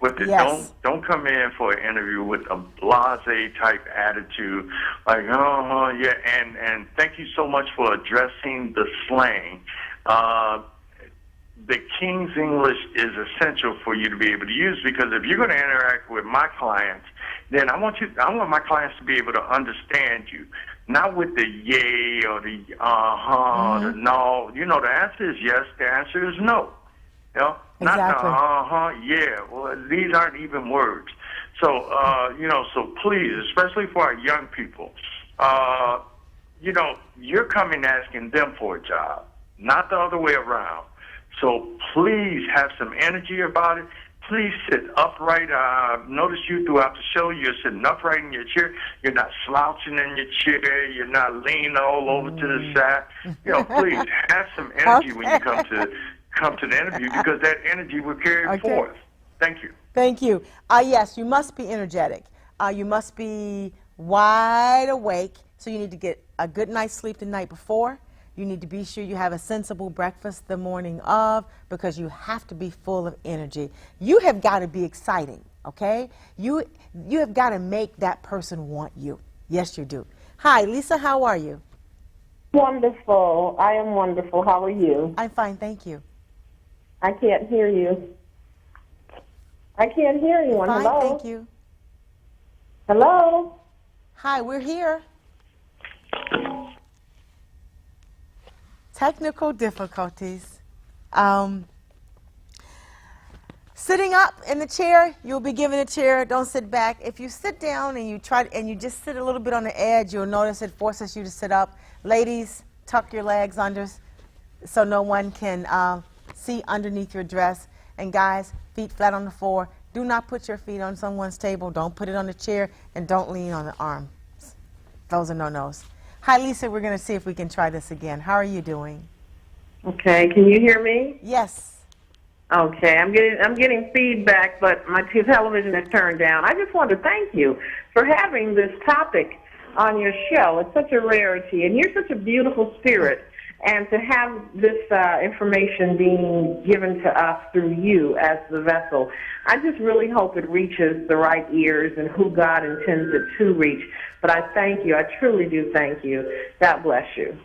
it. Yes. Don't come in for an interview with a blasé type attitude, like yeah. And thank you so much for addressing the slang. The King's English is essential for you to be able to use, because if you're going to interact with my clients, then I want my clients to be able to understand you, not with the yay or the the no. You know, the answer is yes, the answer is no. You know, Exactly. not the yeah. Well, these aren't even words. So so please, especially for our young people, you're coming asking them for a job, not the other way around. So please have some energy about it. Please sit upright. Notice you throughout the show, you're sitting upright in your chair. You're not slouching in your chair. You're not leaning all over to the side. Please have some energy when you come to the interview, because that energy will carry forth. Thank you. Thank you. Yes, you must be energetic. You must be wide awake. So you need to get a good night's sleep the night before. You need to be sure you have a sensible breakfast the morning of, because you have to be full of energy. You have got to be exciting, okay? You have got to make that person want you. Yes, you do. Hi, Lisa, how are you? Wonderful. I am wonderful. How are you? I'm fine, thank you. I can't hear you. I can't hear anyone. Fine, Hello? thank you. Hello? Hi, we're here. Technical difficulties. Sitting up in the chair, you'll be given a chair. Don't sit back. If you sit down and you just sit a little bit on the edge, you'll notice it forces you to sit up. Ladies, tuck your legs under so no one can see underneath your dress. And guys, feet flat on the floor. Do not put your feet on someone's table. Don't put it on the chair, and don't lean on the arms. Those are no-nos. Hi, Lisa. We're going to see if we can try this again. How are you doing? Okay, can you hear me? Yes. Okay, I'm getting feedback, but my television is turned down. I just want to thank you for having this topic on your show. It's such a rarity, and you're such a beautiful spirit. And to have this information being given to us through you as the vessel, I just really hope it reaches the right ears and who God intends it to reach. But I thank you. I truly do thank you. God bless you.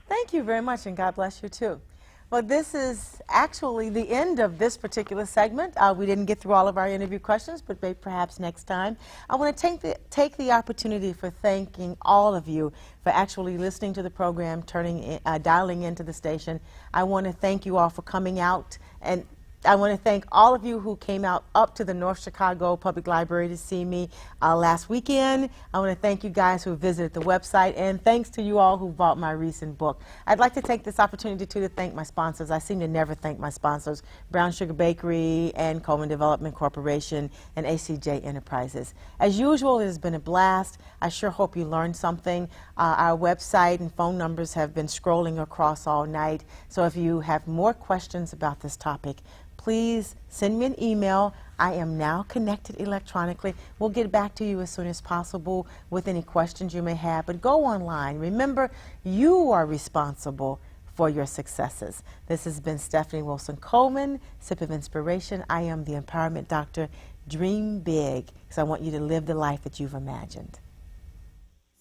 Thank you very much, and God bless you, too. Well, this is actually the end of this particular segment. We didn't get through all of our interview questions, but maybe perhaps next time. I want to take the opportunity for thanking all of you for actually listening to the program, dialing into the station. I want to thank you all for coming out, and I want to thank all of you who came out up to the North Chicago Public Library to see me last weekend. I want to thank you guys who visited the website, and thanks to you all who bought my recent book. I'd like to take this opportunity to thank my sponsors. I seem to never thank my sponsors: Brown Sugar Bakery and Coleman Development Corporation and ACJ Enterprises. As usual, it has been a blast. I sure hope you learned something. Our website and phone numbers have been scrolling across all night, so if you have more questions about this topic, please send me an email. I am now connected electronically. We'll get back to you as soon as possible with any questions you may have. But go online. Remember, you are responsible for your successes. This has been Stephanie Wilson-Coleman, Sip of Inspiration. I am the Empowerment Doctor. Dream big, because I want you to live the life that you've imagined.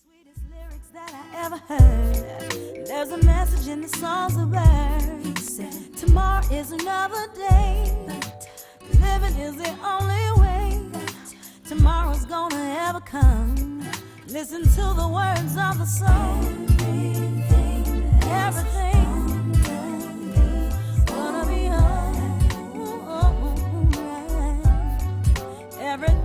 Sweetest lyrics that I ever heard. There's a message in the songs of birds. Tomorrow is another day. Living is the only way. Tomorrow's gonna ever come. Listen to the words of the song. Everything gonna be alright. Everything.